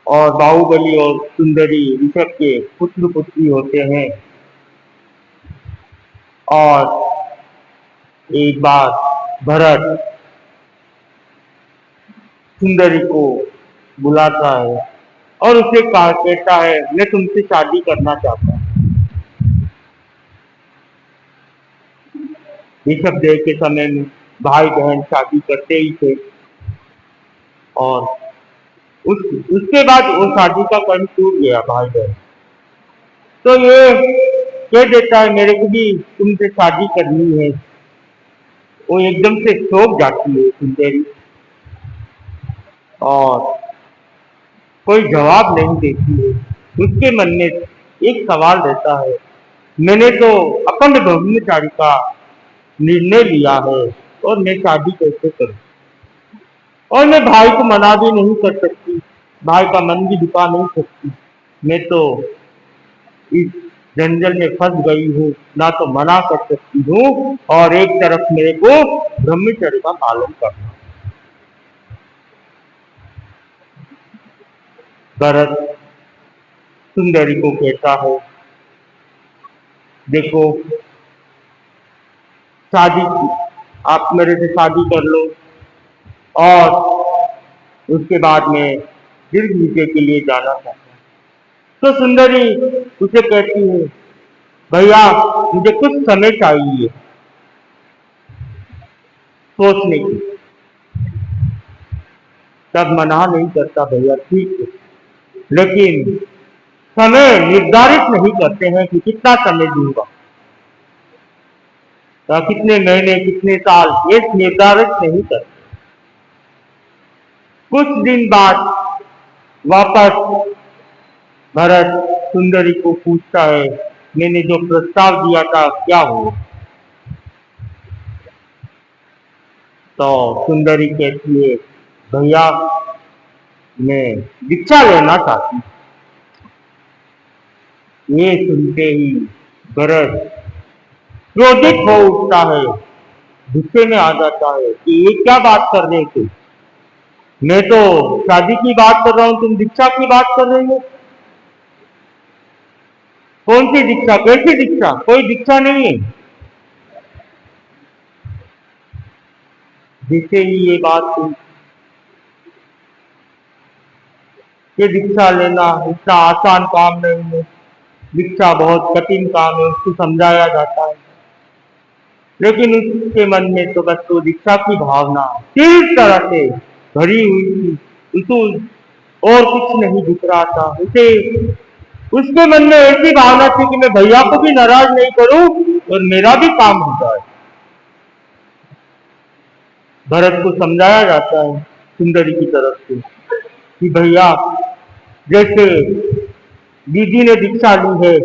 और बाहुबली और सुंदरी ऋषभ के पुत्र पुत्री होते हैं। और एक बार भरत सुंदरी को बुलाता है और उसे कहता है, मैं तुमसे शादी करना चाहता हूँ। ऋषभ देव के समय में भाई बहन शादी करते ही थे और उसके बाद वो शादी का कर्म टूट गया भाई बहन। तो ये कह देता है, मेरे को भी तुमसे शादी करनी है। वो एकदम से चौंक जाती है सुंदरी और कोई जवाब नहीं देती है। उसके मन में एक सवाल रहता है, मैंने तो अखंड ब्रह्मचारी का निर्णय लिया है और मैं शादी कैसे करूं। और मैं भाई को मना भी नहीं कर सकती, भाई का मन भी दुखा नहीं सकती। मैं तो इस जंजल में फंस गई हूँ, ना तो मना कर सकती हूँ और एक तरफ मेरे को ब्रह्मचर्य का पालन करना। भरत सुंदरी को कहता है, देखो शादी आप मेरे से शादी कर लो और उसके बाद में दीर्घ विजय के लिए जाना चाहता हूँ। तो सुंदरी उसे कहती है, भैया मुझे कुछ समय चाहिए सोचने की। तब मना नहीं करता, भैया ठीक है, लेकिन समय निर्धारित नहीं करते हैं कि कितना समय दूंगा या कितने महीने कितने साल, ये निर्धारित नहीं करते। कुछ दिन बाद वापस भरत सुंदरी को पूछता है, मैंने जो प्रस्ताव दिया था क्या हुआ। तो सुंदरी कहती है, भैया मैं दीक्षा लेना चाहती हूँ। ये सुनते ही भरत क्रोधित हो उठता है, गुस्से में आ जाता है कि ये क्या बात कर रहे थे, मैं तो शादी की बात कर रहा हूँ, तुम दीक्षा की बात कर रहे हो। कौन सी दीक्षा, कैसी दीक्षा, कोई दीक्षा नहीं है। जिसे ही ये बात हुई कि दीक्षा लेना इतना आसान काम नहीं है, दीक्षा बहुत कठिन काम है, उसको समझाया जाता है, लेकिन उसके मन में तो बस तो दीक्षा की भावना किस तरह से भरी हुई थी, उसको और कुछ नहीं दिख रहा था। उसे उसके मन में ऐसी भावना थी कि मैं भैया को भी नाराज नहीं करूं और मेरा भी काम हो जाए। भरत को समझाया जाता है सुंदरी की तरफ से कि भैया, जैसे दीदी ने दीक्षा ली है,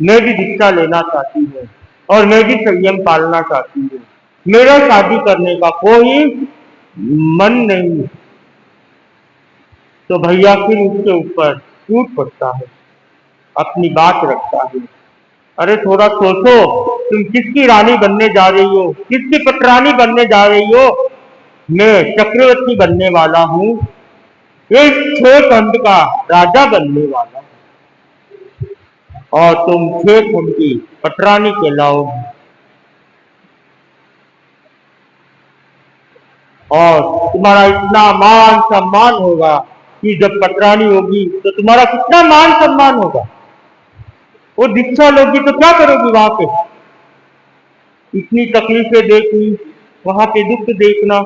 मैं भी दीक्षा लेना चाहती हूँ और मैं भी संयम पालना चाहती हूँ। मेरा शादी करने का कोई मन नहीं। तो भैया फिर उसके ऊपर टूट पड़ता है, अपनी बात रखता है। अरे थोड़ा सोचो, तुम किसकी रानी बनने जा रही हो, किसकी पटरानी बनने जा रही हो? मैं चक्रवर्ती बनने वाला हूँ, इस 6 खंड का राजा बनने वाला हूँ और तुम 6 खंड की पटरानी कहलाओगी। और तुम्हारा इतना मान सम्मान होगा कि जब पटरानी होगी तो तुम्हारा कितना मान सम्मान होगा। वो दीक्षा लोगी तो क्या करोगी वहां पे? इतनी तकलीफें देखनी, वहां पे दुख देखना।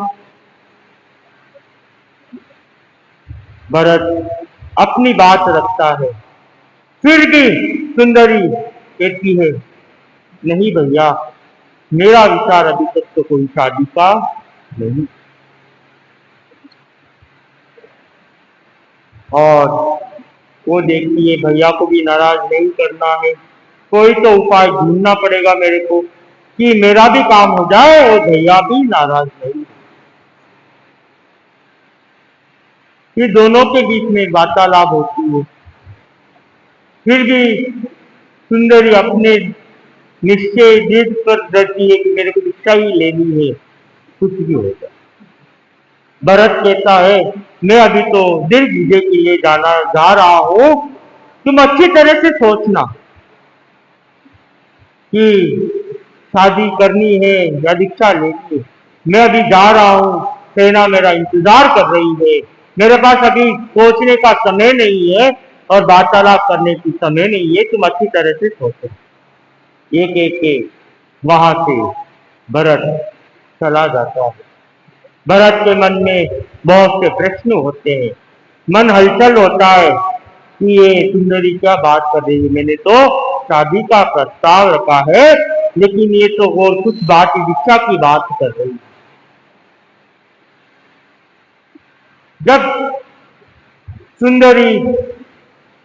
भरत अपनी बात रखता है, फिर भी सुंदरी कहती है, नहीं भैया, मेरा विचार अभी तक तो कोई शादी का नहीं। और वो देखती है भैया को भी नाराज नहीं करना है, कोई तो उपाय ढूंढना पड़ेगा मेरे को कि मेरा भी काम हो जाए और भैया भी नाराज नहीं। फिर दोनों के बीच में वार्तालाप होती है, फिर भी सुंदरी अपने निश्चय जिद पर रहती है कि मेरे को दीक्षा ही लेनी है, कुछ भी हो जाए। भरत कहता है, मैं अभी तो दिल विजय के लिए जा रहा हूं, तुम अच्छी तरह से सोचना कि शादी करनी है या दीक्षा लेनी है। मैं अभी जा रहा हूँ, सेना मेरा इंतजार कर रही है, मेरे पास अभी सोचने का समय नहीं है और वार्तालाप करने की समय नहीं है, तुम अच्छी तरह से सोचो। एक एक के वहां से भरत चला जाता है। भरत के मन में बहुत से प्रश्न होते हैं, मन हलचल होता है कि ये सुंदरी क्या बात कर रही है, मैंने तो शादी का प्रस्ताव रखा है, लेकिन ये तो और कुछ बात दीक्षा की बात कर रही है। जब सुंदरी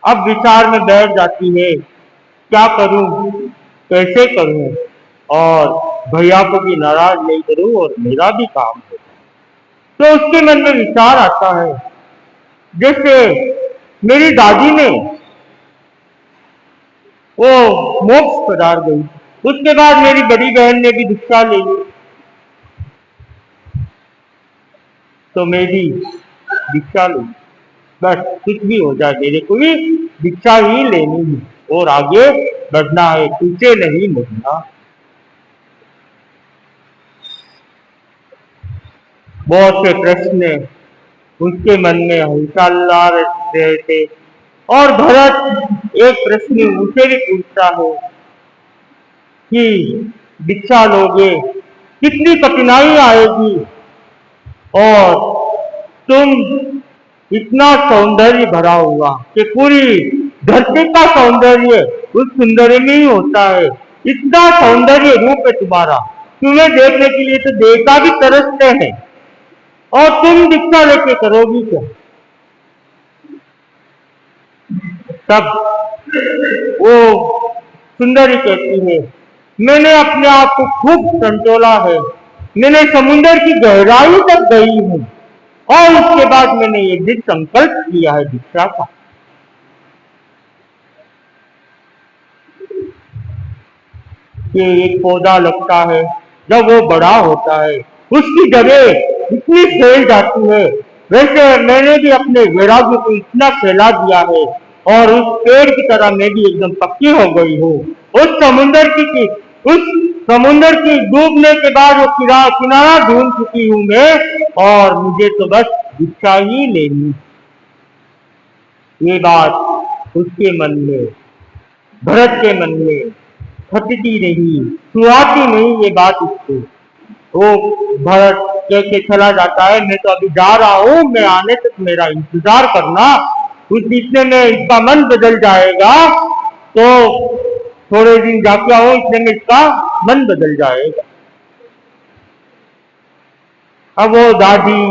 अब विचार में बैठ जाती है, क्या करूं, कैसे करूं और भैया को भी नाराज नहीं करूं और मेरा भी काम हो, तो उसके मन में विचार आता है, जैसे मेरी दादी ने वो मोक्ष पधार गई, उसके बाद मेरी बड़ी बहन ने भी दीक्षा ले ली, तो मैं भी दीक्षा लूं। बस कुछ भी हो जाए, मेरे को भी दीक्षा ही लेनी है और आगे बढ़ना है, पीछे नहीं मुड़ना। बहुत से प्रश्न उसके मन में हलचला रहे थे और भरत एक प्रश्न उसे भी पूछता है कि दीक्षा लोगे, कितनी कठिनाई आएगी और तुम इतना सौंदर्य भरा हुआ कि पूरी धरती का सौंदर्य उस सुंदरी में ही होता है, इतना सौंदर्य रूप है तुम्हारा, तुम्हें देखने के लिए तो देवता भी तरसते हैं और तुम दीक्षा लेके करोगी क्या? तब वो सुंदरी कहती है, मैंने अपने आप को खूब संतोला है, मैंने समुद्र की गहराई तक गई हूं और उसके बाद मैंने ये दृढ़ संकल्प किया है दीक्षा का। कि एक पौधा लगता है, जब वो बड़ा होता है उसकी जड़ें इतनी फैल जाती है, वैसे मैंने भी अपने वैराग्य को इतना फैला दिया है और उस पेड़ की तरह मैं भी एकदम पक्की हो गई हूँ। उस समुद्र की उस समुन्द्र की डूबने के बाद वो किनारा ढूंढ चुकी हूं मैं, और मुझे तो बस भिक्षा ही लेनी। ये बात उसके मन में, भरत के मन में खटती नहीं, सुहाती नहीं ये बात उसको। वो भरत कह के चला जाता है, मैं तो अभी जा रहा हूं, मैं आने तक मेरा इंतजार करना, उस इतने में इसका मन बदल जाएगा, तो थोड़े दिन जाके आओ, इतने में इसका मन बदल जाएगा। अब वो दादी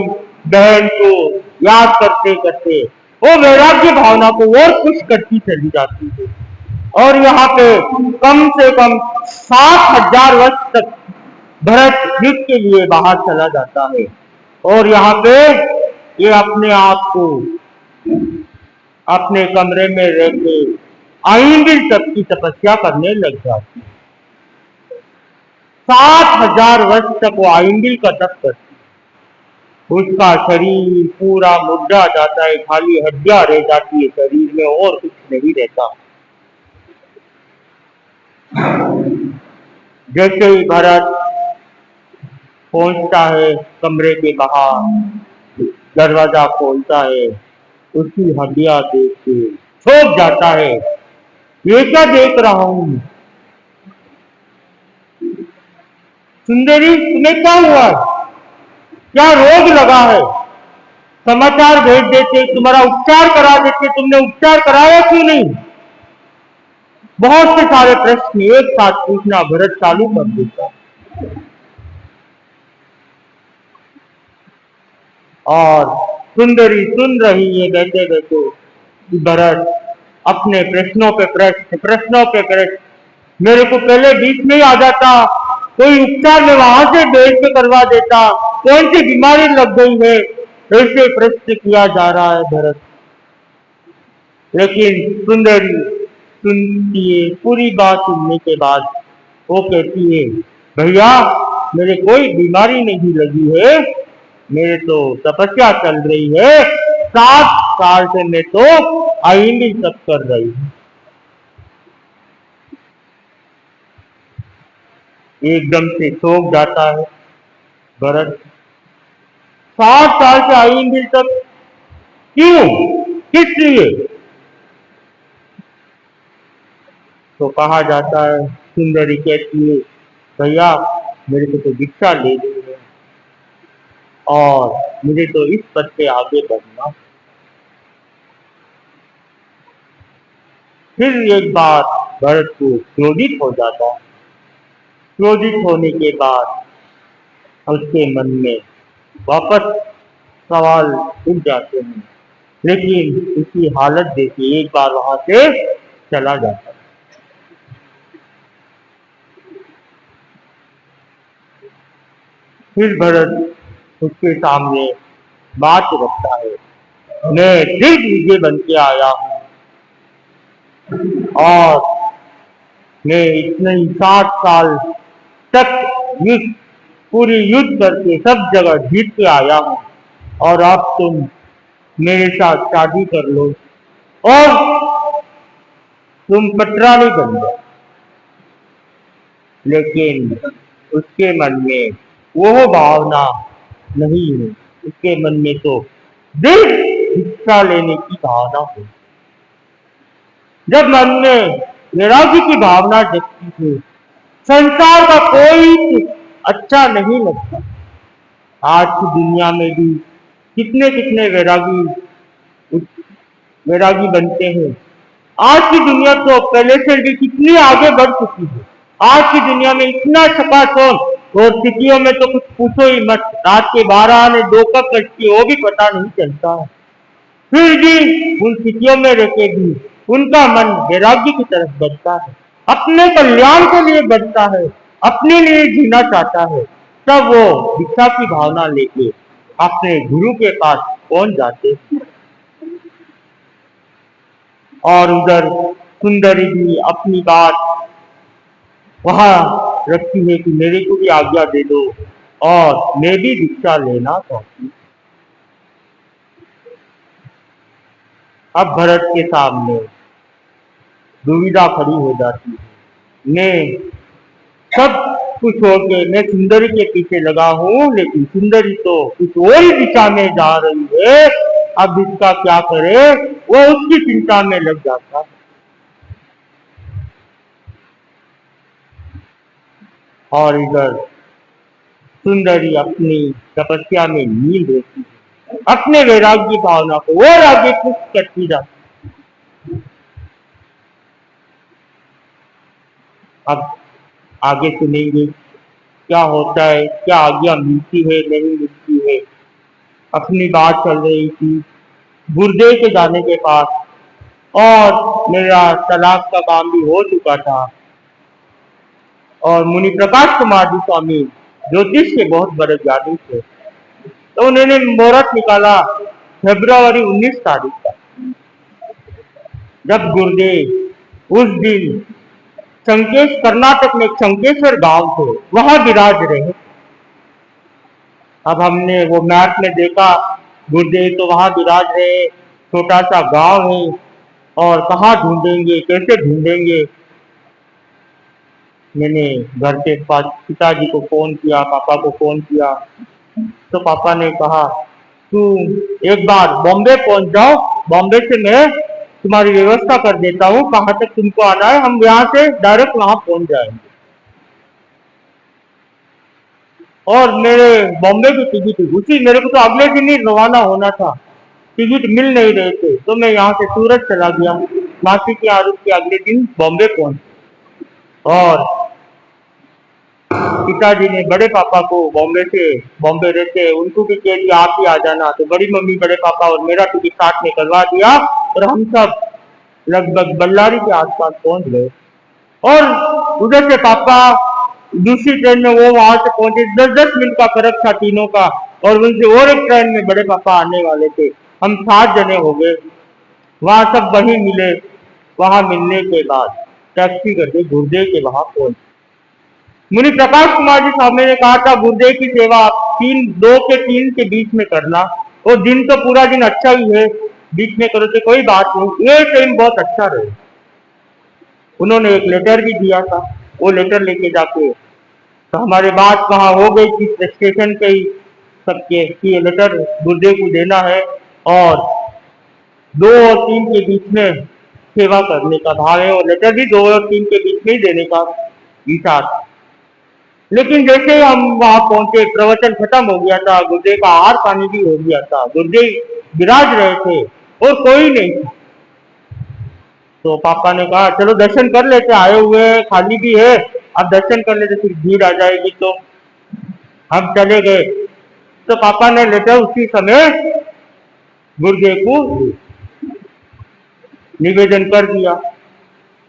बहन को याद करते करते वो वैराग्य भावना को और खुश करती चली जाती है। और यहाँ पे कम से कम 7,000 वर्ष तक भरत युद्ध के लिए बाहर चला जाता है, और यहाँ पे ये अपने आप को अपने कमरे में रह के आइंदिल तक की तपस्या करने लग जाती है। 7,000 वर्ष तक वो आइंदिल का तप करती है। उसका शरीर पूरा मुर्दा जाता है, खाली हड्डियां रह जाती है शरीर में, और कुछ नहीं रहता। जैसे ही भरत पहुंचता है कमरे के बाहर, दरवाजा खोलता है, उसकी हड्डियां देख के चौंक जाता है। ये क्या देख रहा हूं? सुंदरी, तुम्हें क्या हुआ? क्या रोग लगा है? समाचार भेज देते, तुम्हारा उपचार करा देते, तुमने उपचार कराया क्यों नहीं? बहुत से सारे प्रश्न एक साथ पूछना भरत चालू कर देता। और सुंदरी सुन रही है बैठे बैठे कि भरत अपने प्रश्नों पे प्रश्न, प्रश्नों पे प्रश्न, मेरे को पहले बीच में ही आ जाता, कोई उपचार में वहां से बैठ के करवा देता, कौन सी बीमारी लग गई है, ऐसे प्रश्न किया जा रहा है भरत। लेकिन सुंदरी सुनती है, पूरी बात सुनने के बाद वो कहती है, भैया मेरे कोई बीमारी नहीं लगी है, मेरे तो तपस्या चल रही है, 7 साल से मैं तो आइंदी तप कर रही हूँ। एकदम से चौंक जाता है भरत। 7 साल से आइंदी तप क्यों, किस लिए? तो कहा जाता है, सुंदरी कहती है, भैया मेरे को तो भिक्षा ले ली है, और मुझे तो इस पद से आगे बढ़ना। फिर एक बार भरत को क्रोधित हो जाता है। क्रोधित होने के बाद उसके मन में वापस सवाल उठ जाते हैं, लेकिन उसकी हालत देखिए, एक बार वहां से चला जाता है। फिर भरत उसके सामने बात रखता है, मैं दिल विजय बन के आया हूं, और मैं इतने 7 साल तक युद्ध, पूरी युद्ध करके सब जगह जीत के आया हूं, और अब तुम मेरे साथ शादी कर लो और तुम पटरानी बन जाओ। लेकिन उसके मन में वो भावना नहीं है, उसके मन में तो दिल हिस्सा लेने की भावना है। जब मन में वैराग्य की भावना जगती है, संसार का कोई अच्छा नहीं लगता। आज की दुनिया में भी कितने कितने वैरागी बनते हैं। आज की दुनिया तो पहले से भी कितनी आगे बढ़ चुकी है। आज की दुनिया में इतना छकाछौल, और सिटियों में तो कुछ पूछो ही मत, रात के 12 ने 2 कब कटती है वो भी पता नहीं चलता है। फिर भी उन स्थितियों में रहते भी उनका मन वैराग्य की तरफ बढ़ता है, अपने कल्याण के लिए बढ़ता है, अपने लिए जीना चाहता है। तब वो दीक्षा की भावना लेके अपने गुरु के पास पहुंच जाते हैं। और उधर सुंदरी भी अपनी बात वहां रखती है कि मेरे को भी आज्ञा दे दो, और मैं भी दीक्षा लेना चाहती हूँ। अब भरत के सामने दुविधा खड़ी हो जाती है। मैं सब कुछ छोड़ के मैं सुंदरी के पीछे लगा हूँ, लेकिन सुंदरी तो कुछ और ही दिशा में जा रही है। अब इसका क्या करे, वो उसकी चिंता में लग जाता है। और इधर सुंदरी अपनी तपस्या में लीन रहती है, अपने वैराग्य भावना को और आगे पुश करती जाती है। अब आगे सुनेंगे क्या होता है, क्या आज्ञा मिलती है नहीं मिलती है। अपनी बात चल रही थी गुरुदेव के जाने के पास, और मेरा तलाक का काम भी हो चुका था, और मुनि प्रकाश कुमार जी स्वामी ज्योतिष के बहुत बड़े ज्ञानी थे, तो उन्होंने मुहूर्त निकाला फरवरी 19 तारीख का, जब गुरुदेव उस दिन कर्नाटक में शंकेश्वर गांव थे, वहां विराज रहे। अब हमने वो मैप में देखा, गुरुदेव तो वहां विराज रहे, छोटा सा गांव है, और कहाँ ढूंढेंगे, कैसे ढूंढेंगे। मैंने घर के पिताजी को फोन किया, पापा को फोन किया, तो पापा ने कहा तू एक बार बॉम्बे पहुंच जाओ, बॉम्बे से मैं तुम्हारी व्यवस्था कर देता हूँ, कहाँ तक तुमको आना है, हम यहाँ से डायरेक्ट वहां पहुंच जाएंगे। और मेरे बॉम्बे की टिकट उसी, मेरे को तो अगले दिन ही रवाना होना था, टिकट मिल नहीं रहे थे, तो मैं यहाँ से सूरत चला गया, मासी के आरोप के अगले दिन बॉम्बे पहुंच। और पिताजी ने बड़े पापा को बॉम्बे रहते, उनको भी कह दिया आप ही आ जाना, तो बड़ी मम्मी, बड़े पापा और मेरा टिकट साथ में करवा दिया, और हम सब लगभग बल्लारी के आसपास पहुंच गए। और उधर से पापा दूसरी ट्रेन में वो वहां से पहुंचे, 10-10 मिनट का फर्क था तीनों का, और उनसे और एक ट्रेन में बड़े पापा आने वाले थे, हम 7 जने हो गए। वहां सब वही मिले, वहां मिलने के बाद टैक्सी करके गुरुदेव के वहां पहुंचे। मुनि प्रकाश कुमार जी स्वामी ने कहा था गुरुदेव की सेवा 2 से 3 के बीच में करना, और दिन तो पूरा दिन अच्छा ही है, बीच में करो तो कोई बात नहीं, ये टाइम बहुत अच्छा रहे। उन्होंने एक लेटर भी दिया था, वो लेटर लेके जाके, तो हमारे बात वहां हो गई थी स्टेशन पे ही सबके कि ये लेटर गुरुदेव को देना है, और 2 और 3 के बीच में सेवा करने का भाव है, और लेटर भी 2 और 3 के बीच में ही देने का विचार। लेकिन जैसे ही हम वहां पहुंचे, प्रवचन खत्म हो गया था, गुरुदेव का आहार पानी भी हो गया था, गुरुदेव विराज रहे थे और कोई नहीं था। तो पापा ने कहा चलो दर्शन कर लेते, आए हुए हैं, खाली भी है, अब दर्शन कर लेते, फिर भीड़ आ जाएगी। तो हम चले गए, तो पापा ने लेटर उसी समय गुरुदेव को निवेदन कर दिया।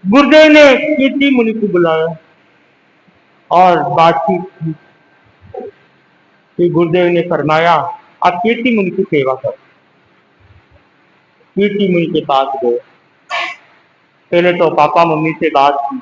गुरुदेव ने कीर्ति मुनि को बुलाया और बातचीत की, कि गुरुदेव ने फरमाया आप कीर्ति मुनि की सेवा करो। कीर्ति मुनि के पास गए, पहले तो पापा मम्मी से बात की,